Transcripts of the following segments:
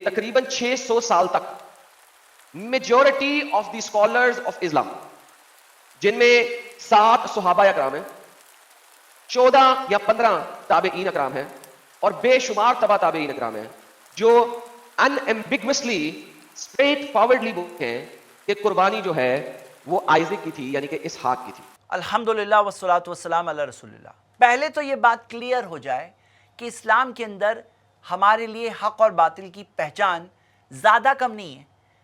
تقریباً 600 سال تک majority of the scholars of Islam, جن میں 7 صحابہ اکرام ہیں، 14 یا 15 تابعین اکرام ہیں، اور بے شمار تبع تابعین اکرام ہیں، جو ان ایمبیگوسلی اسٹریٹ فارورڈلی بولتے ہیں کہ قربانی جو ہے وہ آئزک کی تھی، یعنی کہ اسحاق کی تھی۔ الحمدللہ والصلاۃ والسلام علی رسول اللہ۔ پہلے تو یہ بات کلیئر ہو جائے کہ اسلام کے اندر ہمارے لیے حق اور باطل کی پہچان زیادہ کم نہیں ہے۔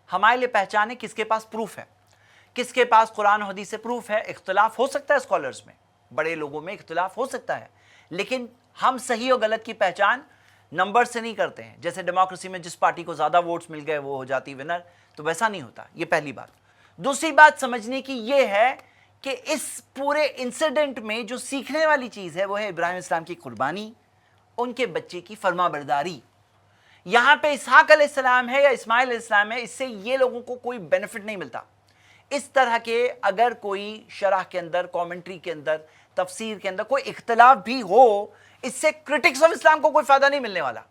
ہمارے لیے پہچان ہے کس کے پاس پروف ہے، کس کے پاس قرآن و حدیث سے پروف ہے۔ اختلاف ہو سکتا ہے اسکالرز میں، بڑے لوگوں میں اختلاف ہو سکتا ہے، لیکن ہم صحیح و غلط کی پہچان نمبر سے نہیں کرتے ہیں۔ جیسے ڈیموکریسی میں جس پارٹی کو زیادہ ووٹس مل گئے وہ ہو جاتی ونر، تو ویسا نہیں ہوتا۔ یہ پہلی بات۔ دوسری بات سمجھنے کی یہ ہے کہ اس پورے انسیڈنٹ میں جو سیکھنے والی چیز ہے وہ ہے ابراہیم اسلام کی قربانی، ان کے بچے کی فرما برداری۔ یہاں پہ اسحاق علیہ السلام ہے یا اسماعیل علیہ السلام ہے، اس سے یہ لوگوں کو کوئی بینیفٹ نہیں ملتا۔ اس طرح کے اگر کوئی شرح کے اندر، کومنٹری کے اندر، تفسیر کے اندر کوئی اختلاف بھی ہو، اس سے کرٹکس آف اسلام کو کوئی فائدہ نہیں ملنے والا،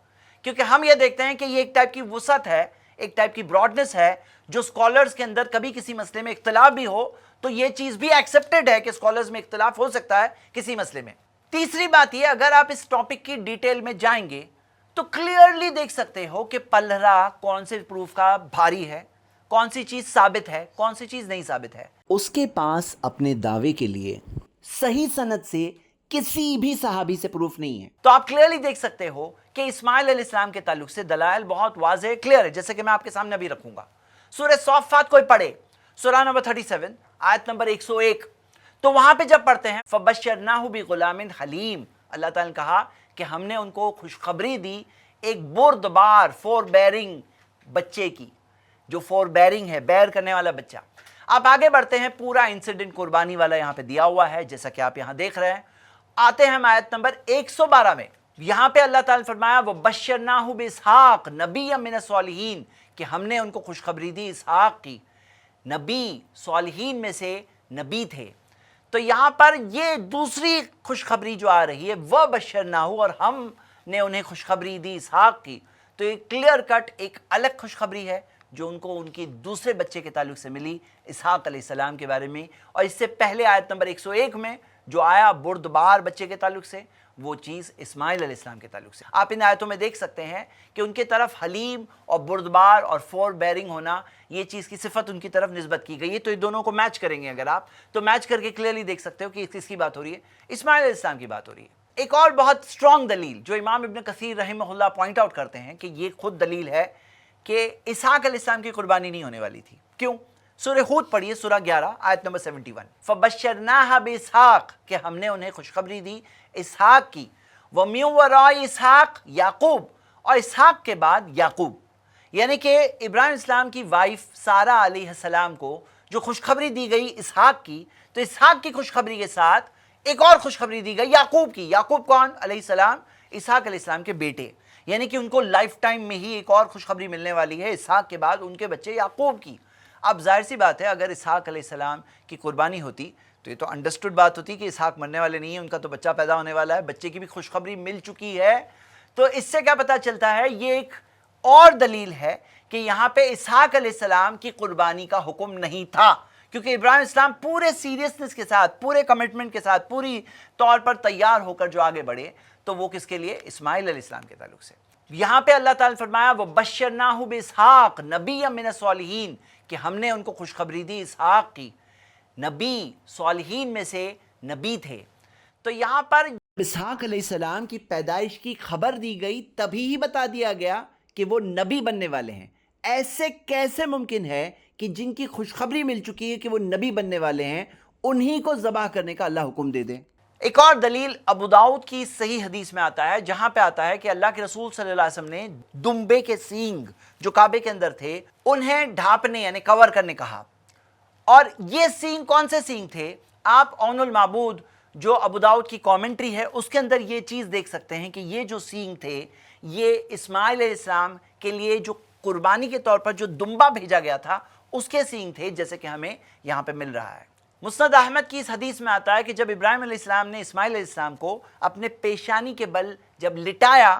کیونکہ ہم یہ دیکھتے ہیں کہ یہ ایک ٹائپ کی وسعت ہے، ایک ٹائپ کی براڈنس ہے، جو اسکالرز کے اندر کبھی کسی مسئلے میں اختلاف بھی ہو تو یہ چیز بھی ایکسیپٹڈ ہے کہ اسکالرز میں اختلاف ہو سکتا ہے کسی مسئلے میں۔ تیسری بات یہ، اگر آپ اس ٹاپک کی ڈیٹیل میں جائیں گے تو کلیئرلی دیکھ سکتے ہو کہ پلڑا کون سے پروف کا بھاری ہے، کون سی چیز ثابت ہے، کون سی چیز نہیں ثابت ہے۔ اس کے پاس اپنے دعوے کے لیے صحیح سند سے کسی بھی صحابی سے پروف نہیں ہے۔ تو آپ کلیئرلی دیکھ سکتے ہو کہ اسماعیل علیہ السلام کے تعلق سے دلائل بہت واضح کلیئر ہے، جیسے کہ میں آپ کے سامنے ابھی رکھوں گا۔ سورہ صافات کوئی پڑھے، سورہ نمبر 37 آیت نمبر 101، تو وہاں پہ جب پڑھتے ہیں فَبَشَّرْنَاهُ بِغُلَامٍ حَلِيمٍ، اللہ تعالیٰ نے کہا کہ ہم نے ان کو خوشخبری دی ایک بردبار فور بیرنگ بچے کی، جو فور بیرنگ ہے، بیئر کرنے والا بچہ۔ آپ آگے بڑھتے ہیں، پورا انسیڈنٹ قربانی والا یہاں پہ دیا ہوا ہے جیسا کہ آپ یہاں دیکھ رہے ہیں۔ آتے ہیں ہم آیت نمبر 112 میں، یہاں پہ اللہ تعالیٰ نے فرمایا وَبَشَّرْنَاهُ بِإِسْحَاقَ نَبِيًّا مِنَ الصَّالِحِينَ، کہ ہم نے ان کو خوشخبری دی اسحاق کی، نبی صالحین میں سے نبی تھے۔ تو یہاں پر یہ دوسری خوشخبری جو آ رہی ہے وَبَشَّرْنَاهُ، اور ہم نے انہیں خوشخبری دی اسحاق کی، تو یہ کلیئر کٹ ایک الگ خوشخبری ہے جو ان کو ان کی دوسرے بچے کے تعلق سے ملی، اسحاق علیہ السلام کے بارے میں۔ اور اس سے پہلے آیت نمبر 101 میں جو آیا بردبار بچے کے تعلق سے، وہ چیز اسماعیل علیہ السلام کے تعلق سے۔ آپ ان آیتوں میں دیکھ سکتے ہیں کہ ان کے طرف حلیم اور بردبار اور فور بیرنگ ہونا، یہ چیز کی صفت ان کی طرف نسبت کی گئی ہے۔ تو یہ دونوں کو میچ کریں گے اگر آپ، تو میچ کر کے کلیئرلی دیکھ سکتے ہو کہ کس کی بات ہو رہی ہے، اسماعیل علیہ السلام کی بات ہو رہی ہے۔ ایک اور بہت اسٹرانگ دلیل جو امام ابن کثیر رحمہ اللہ پوائنٹ آؤٹ کرتے ہیں کہ یہ خود دلیل ہے کہ اسحاق علیہ السلام کی قربانی نہیں ہونے والی تھی۔ کیوں؟ سورہ ہود پڑھیے، سورہ 11 آیت نمبر 71، فَبَشَّرْنَاهَا بِإِسْحَاقَ، کہ ہم نے انہیں خوشخبری دی اسحاق کی، وَمِن وَرَاءِ اسحاق یعقوب، اور اسحاق کے بعد یعقوب، یعنی کہ ابراہیم اسلام کی وائف سارہ علیہ السلام کو جو خوشخبری دی گئی اسحاق کی، تو اسحاق کی خوشخبری کے ساتھ ایک اور خوشخبری دی گئی یعقوب کی۔ یعقوب کون؟ علیہ السلام، اسحاق علیہ السلام کے بیٹے، یعنی کہ ان کو لائف ٹائم میں ہی ایک اور خوشخبری ملنے والی ہے اسحاق کے بعد ان کے بچے یعقوب کی۔ اب ظاہر سی بات ہے اگر اسحاق علیہ السلام کی قربانی ہوتی تو یہ تو انڈرسٹوڈ بات ہوتی کہ اسحاق مرنے والے نہیں ہیں، ان کا تو بچہ پیدا ہونے والا ہے، بچے کی بھی خوشخبری مل چکی ہے۔ تو اس سے کیا پتہ چلتا ہے، یہ ایک اور دلیل ہے کہ یہاں پہ اسحاق علیہ السلام کی قربانی کا حکم نہیں تھا، کیونکہ ابراہیم اسلام پورے سیریسنس کے ساتھ، پورے کمٹمنٹ کے ساتھ، پوری طور پر تیار ہو کر جو آگے بڑھے، تو وہ کس کے لیے؟ اسماعیل علیہ السلام کے تعلق سے۔ یہاں پہ اللہ تعالیٰ نے فرمایا وَبَشَّرْنَاهُ بِإِسْحَاقَ نَبِيًّا مِنَ الصَّالِحِينَ، کہ ہم نے ان کو خوشخبری دی اسحاق کی، نبی صالحین میں سے نبی تھے۔ تو یہاں پر اسحاق علیہ السلام کی پیدائش کی خبر دی گئی، تبھی ہی بتا دیا گیا کہ وہ نبی بننے والے ہیں۔ ایسے کیسے ممکن ہے کہ جن کی خوشخبری مل چکی ہے کہ وہ نبی بننے والے ہیں، انہی کو ذبح کرنے کا اللہ حکم دے دے؟ ایک اور دلیل ابو داؤد کی صحیح حدیث میں آتا ہے، جہاں پہ آتا ہے کہ اللہ کے رسول صلی اللہ علیہ وسلم نے دمبے کے سینگ جو کعبے کے اندر تھے انہیں ڈھانپنے یعنی کور کرنے کہا۔ اور یہ سینگ کون سے سینگ تھے؟ آپ اون المعبود جو ابو داؤد کی کامنٹری ہے اس کے اندر یہ چیز دیکھ سکتے ہیں کہ یہ جو سینگ تھے یہ اسماعیل علیہ السلام کے لیے جو قربانی کے طور پر جو دمبا بھیجا گیا تھا اس کے سینگ تھے، جیسے کہ ہمیں یہاں پہ مل رہا ہے۔ مسند احمد کی اس حدیث میں آتا ہے کہ جب ابراہیم علیہ السلام نے اسماعیل علیہ السلام کو اپنے پیشانی کے بل جب لٹایا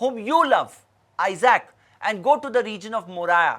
whom you love, Isaac, and go to the region of Moriah।